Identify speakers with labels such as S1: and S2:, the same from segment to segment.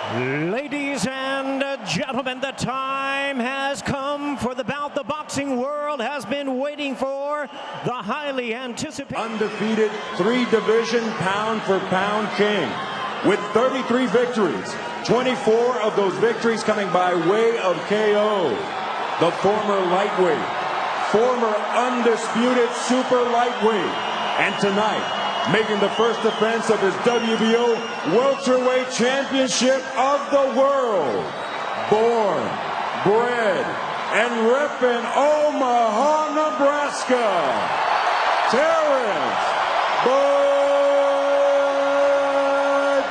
S1: Ladies and gentlemen, the time has come for the bout the boxing world has been waiting for, the highly anticipated
S2: undefeated three-division pound-for-pound king with 33 victories, 24 of those victories coming by way of KO. The former lightweight, former undisputed super lightweight, and tonight, making the first defense of his WBO welterweight championship of the world. Born, bred, and repping Omaha, Nebraska, Terence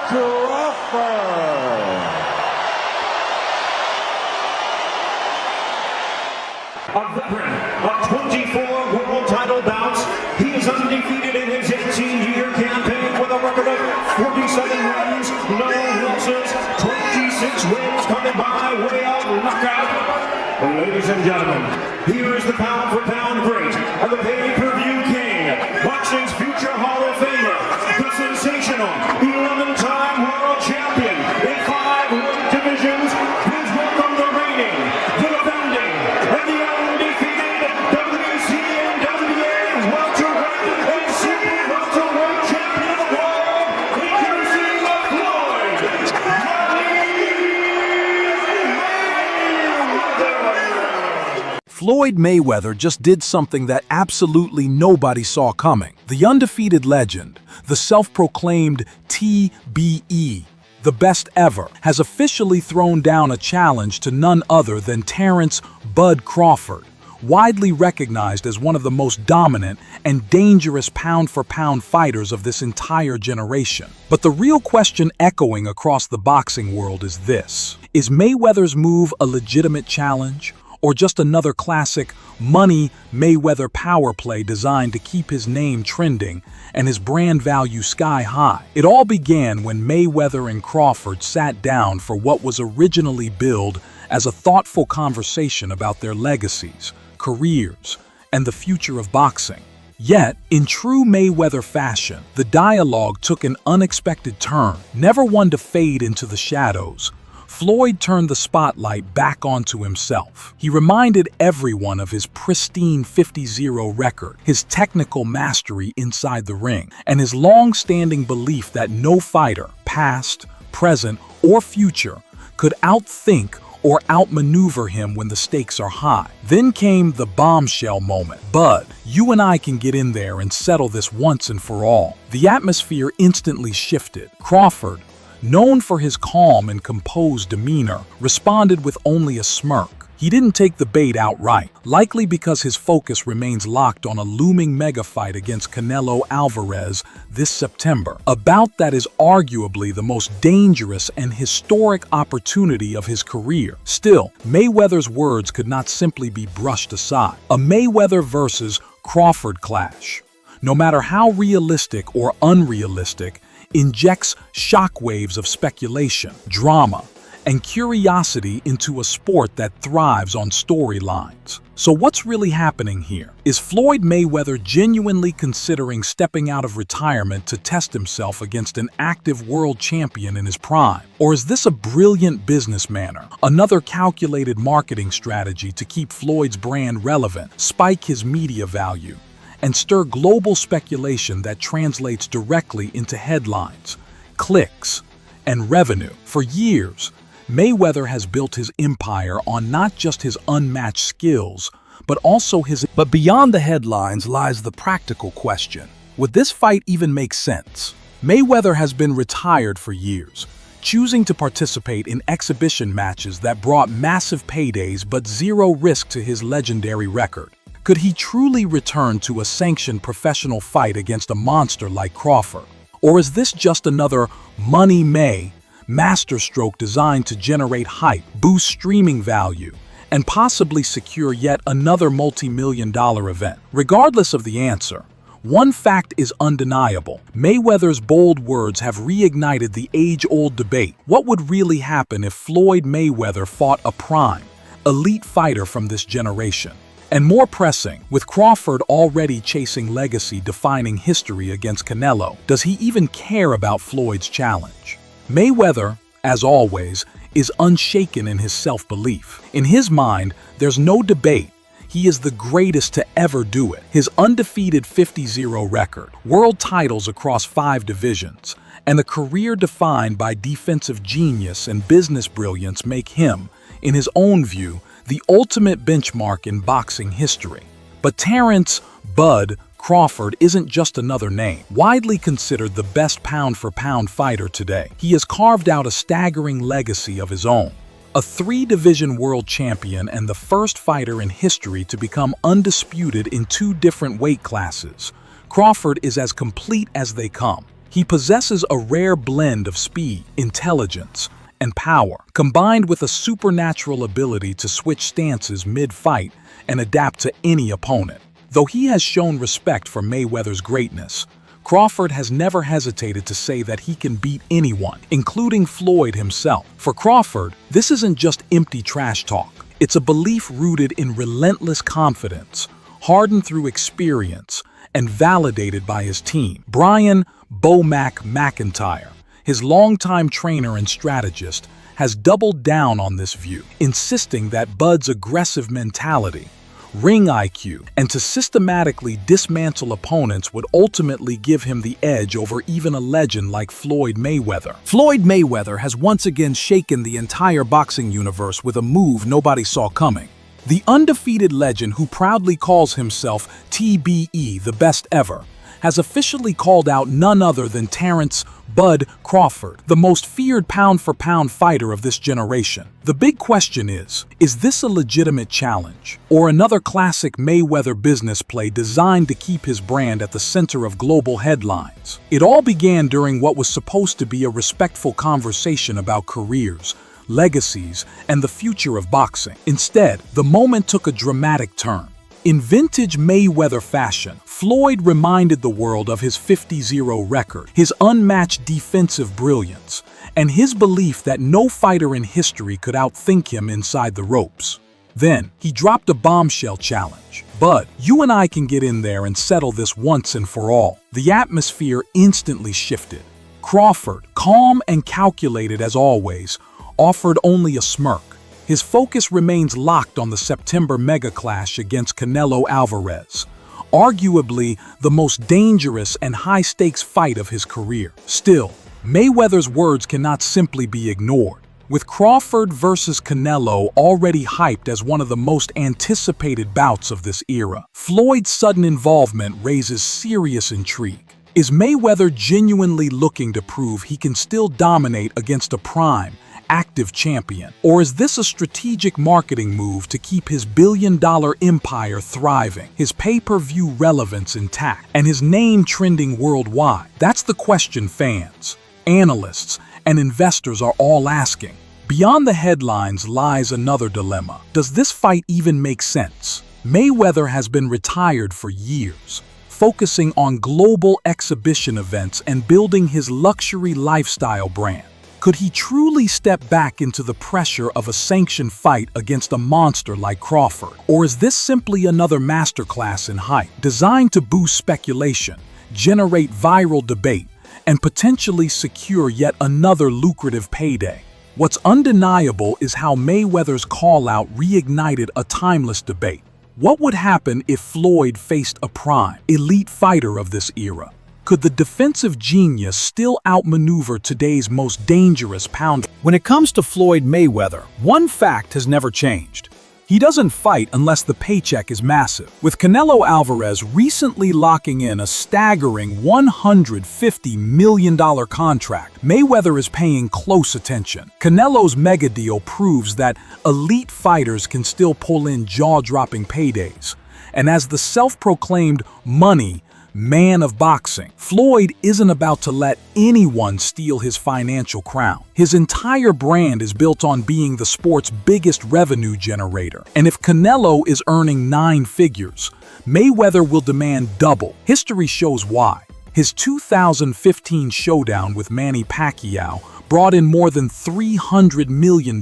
S2: Crawford.
S1: A veteran of 24 world title bouts, he is undefeated in his 18-year campaign with a record of 47 wins, no losses, 26 wins coming by way of knockout. Ladies and gentlemen, here is the pound-for-pound great and the pay-per-view king, boxing's future Hall of Famer, the sensational 11-time world champion in 5 weight divisions. Please welcome the reigning, the defending, and the undefeated WCNWA welterweight and super welterweight champion of the world, introducing Floyd Mayweather.
S3: Floyd Mayweather just did something that absolutely nobody saw coming. The undefeated legend, the self-proclaimed TBE, the best ever, has officially thrown down a challenge to none other than Terence "Bud" Crawford, widely recognized as one of the most dominant and dangerous pound-for-pound fighters of this entire generation. But the real question echoing across the boxing world is this: is Mayweather's move a legitimate challenge, or just another classic Money Mayweather power play designed to keep his name trending and his brand value sky high? It all began when Mayweather and Crawford sat down for what was originally billed as a thoughtful conversation about their legacies, careers, and the future of boxing. Yet, in true Mayweather fashion, the dialogue took an unexpected turn. Never one to fade into the shadows, Floyd turned the spotlight back onto himself. He reminded everyone of his pristine 50-0 record, his technical mastery inside the ring, and his long-standing belief that no fighter, past, present, or future, could outthink or outmaneuver him when the stakes are high. Then came the bombshell moment. "Bud, you and I can get in there and settle this once and for all." The atmosphere instantly shifted. Crawford, known for his calm and composed demeanor, responded with only a smirk. He didn't take the bait outright, likely because his focus remains locked on a looming mega fight against Canelo Alvarez this September, a bout that is arguably the most dangerous and historic opportunity of his career. Still, Mayweather's words could not simply be brushed aside. A Mayweather versus Crawford clash, no matter how realistic or unrealistic, injects shockwaves of speculation, drama, and curiosity into a sport that thrives on storylines. So what's really happening here? Is Floyd Mayweather genuinely considering stepping out of retirement to test himself against an active world champion in his prime? Or is this a brilliant business manner, another calculated marketing strategy to keep Floyd's brand relevant, spike his media value, and stir global speculation that translates directly into headlines, clicks, and revenue? For years, Mayweather has built his empire on not just his unmatched skills, but also his... But beyond the headlines lies the practical question. Would this fight even make sense? Mayweather has been retired for years, choosing to participate in exhibition matches that brought massive paydays but zero risk to his legendary record. Could he truly return to a sanctioned professional fight against a monster like Crawford? Or is this just another Money May masterstroke designed to generate hype, boost streaming value, and possibly secure yet another multi-million-dollar event? Regardless of the answer, one fact is undeniable. Mayweather's bold words have reignited the age-old debate. What would really happen if Floyd Mayweather fought a prime, elite fighter from this generation? And more pressing, with Crawford already chasing legacy-defining history against Canelo, does he even care about Floyd's challenge? Mayweather, as always, is unshaken in his self-belief. In his mind, there's no debate. He is the greatest to ever do it. His undefeated 50-0 record, world titles across 5 divisions, and a career defined by defensive genius and business brilliance make him, in his own view, the ultimate benchmark in boxing history. But Terence "Bud" Crawford isn't just another name. Widely considered the best pound-for-pound fighter today, he has carved out a staggering legacy of his own. A 3-division world champion and the first fighter in history to become undisputed in 2 different weight classes, Crawford is as complete as they come. He possesses a rare blend of speed, intelligence, and power, combined with a supernatural ability to switch stances mid-fight and adapt to any opponent. Though he has shown respect for Mayweather's greatness, Crawford has never hesitated to say that he can beat anyone, including Floyd himself. For Crawford, this isn't just empty trash talk. It's a belief rooted in relentless confidence, hardened through experience, and validated by his team. Brian "Bo Mac" McIntyre, his longtime trainer and strategist, has doubled down on this view, insisting that Bud's aggressive mentality, ring IQ, and to systematically dismantle opponents would ultimately give him the edge over even a legend like Floyd Mayweather. Floyd Mayweather has once again shaken the entire boxing universe with a move nobody saw coming. The undefeated legend, who proudly calls himself TBE, the best ever, has officially called out none other than Terence "Bud" Crawford, the most feared pound-for-pound fighter of this generation. The big question is this a legitimate challenge, or another classic Mayweather business play designed to keep his brand at the center of global headlines? It all began during what was supposed to be a respectful conversation about careers, legacies, and the future of boxing. Instead, the moment took a dramatic turn. In vintage Mayweather fashion, Floyd reminded the world of his 50-0 record, his unmatched defensive brilliance, and his belief that no fighter in history could outthink him inside the ropes. Then, he dropped a bombshell challenge. "Bud, you and I can get in there and settle this once and for all." The atmosphere instantly shifted. Crawford, calm and calculated as always, offered only a smirk. His focus remains locked on the September mega clash against Canelo Alvarez, arguably the most dangerous and high-stakes fight of his career. Still, Mayweather's words cannot simply be ignored. With Crawford versus Canelo already hyped as one of the most anticipated bouts of this era, Floyd's sudden involvement raises serious intrigue. Is Mayweather genuinely looking to prove he can still dominate against a prime, active champion? Or is this a strategic marketing move to keep his billion-dollar empire thriving, his pay-per-view relevance intact, and his name trending worldwide? That's the question fans, analysts, and investors are all asking. Beyond the headlines lies another dilemma. Does this fight even make sense? Mayweather has been retired for years, focusing on global exhibition events and building his luxury lifestyle brand. Could he truly step back into the pressure of a sanctioned fight against a monster like Crawford? Or is this simply another masterclass in hype, designed to boost speculation, generate viral debate, and potentially secure yet another lucrative payday? What's undeniable is how Mayweather's call-out reignited a timeless debate. What would happen if Floyd faced a prime, elite fighter of this era? Could the defensive genius still outmaneuver today's most dangerous pounder? When it comes to Floyd Mayweather, one fact has never changed. He doesn't fight unless the paycheck is massive. With Canelo Alvarez recently locking in a staggering $150 million contract, Mayweather is paying close attention. Canelo's mega deal proves that elite fighters can still pull in jaw-dropping paydays. And as the self-proclaimed money man of boxing, Floyd isn't about to let anyone steal his financial crown. His entire brand is built on being the sport's biggest revenue generator. And if Canelo is earning 9 figures, Mayweather will demand double. History shows why. His 2015 showdown with Manny Pacquiao brought in more than $300 million,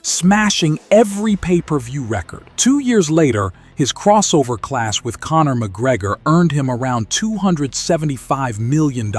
S3: smashing every pay-per-view record. 2 years later, his crossover clash with Conor McGregor earned him around $275 million,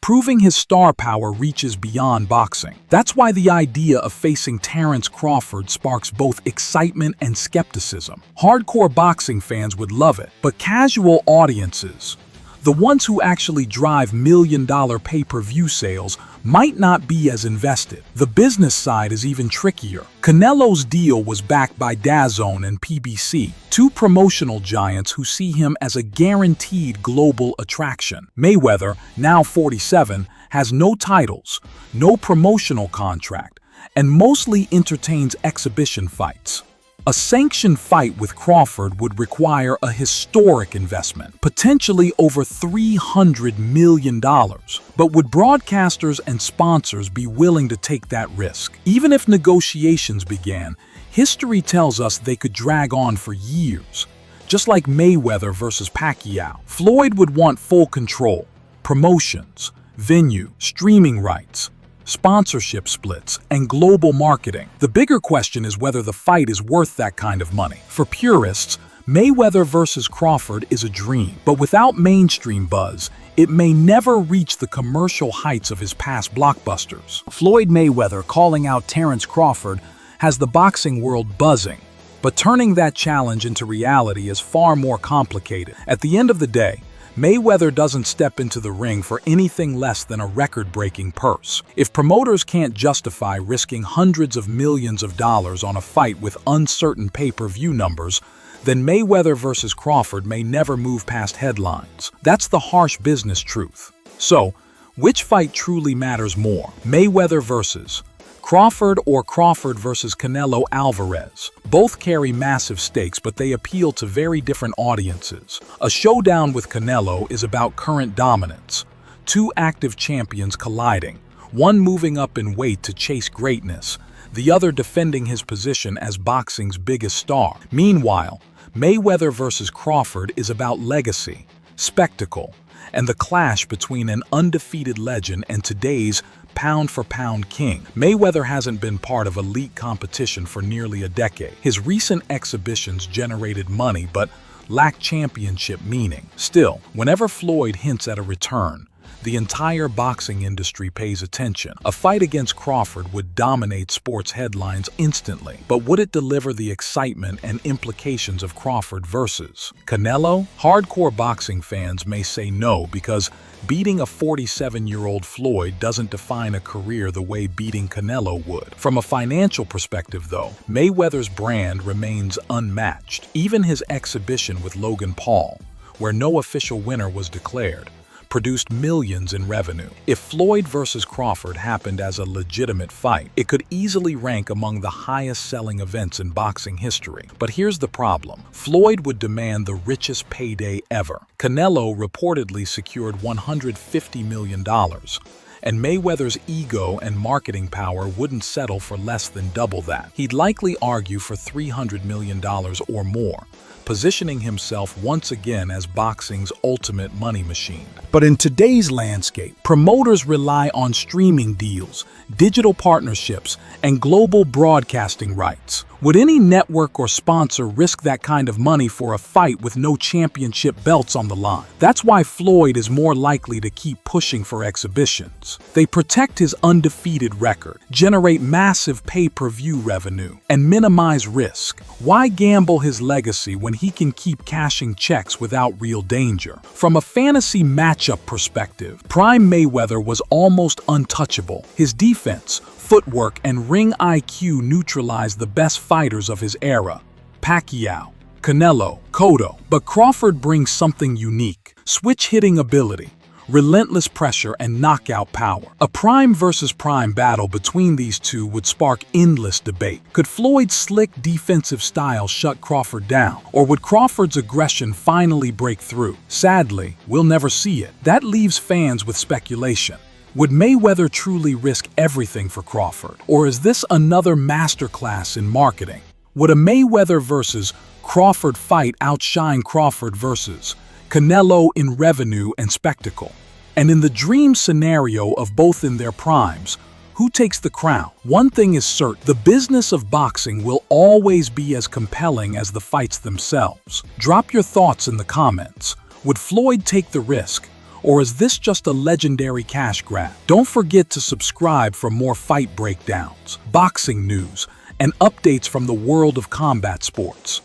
S3: proving his star power reaches beyond boxing. That's why the idea of facing Terence Crawford sparks both excitement and skepticism. Hardcore boxing fans would love it, but casual audiences, the ones who actually drive million-dollar pay-per-view sales, might not be as invested. The business side is even trickier. Canelo's deal was backed by DAZN and PBC, two promotional giants who see him as a guaranteed global attraction. Mayweather, now 47, has no titles, no promotional contract, and mostly entertains exhibition fights. A sanctioned fight with Crawford would require a historic investment, potentially over $300 million. But would broadcasters and sponsors be willing to take that risk? Even if negotiations began, history tells us they could drag on for years. Just like Mayweather versus Pacquiao, Floyd would want full control, promotions, venue, streaming rights, sponsorship splits, and global marketing. The bigger question is whether the fight is worth that kind of money. For purists, Mayweather versus Crawford is a dream, but without mainstream buzz, it may never reach the commercial heights of his past blockbusters. Floyd Mayweather calling out Terence Crawford has the boxing world buzzing, but turning that challenge into reality is far more complicated. At the end of the day, Mayweather doesn't step into the ring for anything less than a record-breaking purse. If promoters can't justify risking hundreds of millions of dollars on a fight with uncertain pay-per-view numbers, then Mayweather versus Crawford may never move past headlines. That's the harsh business truth. So, which fight truly matters more? Mayweather versus Crawford or Crawford versus Canelo Alvarez? Both carry massive stakes, but they appeal to very different audiences. A showdown with Canelo is about current dominance, two active champions colliding, one moving up in weight to chase greatness, the other defending his position as boxing's biggest star. Meanwhile, Mayweather versus Crawford is about legacy, spectacle, and the clash between an undefeated legend and today's pound-for-pound king. Mayweather hasn't been part of elite competition for nearly a decade. His recent exhibitions generated money but lack championship meaning. Still, whenever Floyd hints at a return, the entire boxing industry pays attention. A fight against Crawford would dominate sports headlines instantly, but would it deliver the excitement and implications of Crawford versus Canelo? Hardcore boxing fans may say no because beating a 47-year-old Floyd doesn't define a career the way beating Canelo would. From a financial perspective, though, Mayweather's brand remains unmatched. Even his exhibition with Logan Paul, where no official winner was declared, produced millions in revenue. If Floyd versus Crawford happened as a legitimate fight, it could easily rank among the highest-selling events in boxing history. But here's the problem. Floyd would demand the richest payday ever. Canelo reportedly secured $150 million, and Mayweather's ego and marketing power wouldn't settle for less than double that. He'd likely argue for $300 million or more, positioning himself once again as boxing's ultimate money machine. But in today's landscape, promoters rely on streaming deals, digital partnerships, and global broadcasting rights. Would any network or sponsor risk that kind of money for a fight with no championship belts on the line? That's why Floyd is more likely to keep pushing for exhibitions. They protect his undefeated record, generate massive pay-per-view revenue, and minimize risk. Why gamble his legacy when he can keep cashing checks without real danger? From a fantasy matchup perspective, Prime Mayweather was almost untouchable. His defense, footwork, and ring IQ neutralized the best fighters of his era: Pacquiao, Canelo, Cotto. But Crawford brings something unique: switch hitting ability, relentless pressure, and knockout power. A prime versus prime battle between these two would spark endless debate. Could Floyd's slick defensive style shut Crawford down, or would Crawford's aggression finally break through? Sadly, we'll never see it. That leaves fans with speculation. Would Mayweather truly risk everything for Crawford, or is this another masterclass in marketing? Would a Mayweather versus Crawford fight outshine Crawford versus Canelo in revenue and spectacle. And in the dream scenario of both in their primes, who takes the crown? One thing is certain, the business of boxing will always be as compelling as the fights themselves. Drop your thoughts in the comments. Would Floyd take the risk? Or is this just a legendary cash grab? Don't forget to subscribe for more fight breakdowns, boxing news, and updates from the world of combat sports.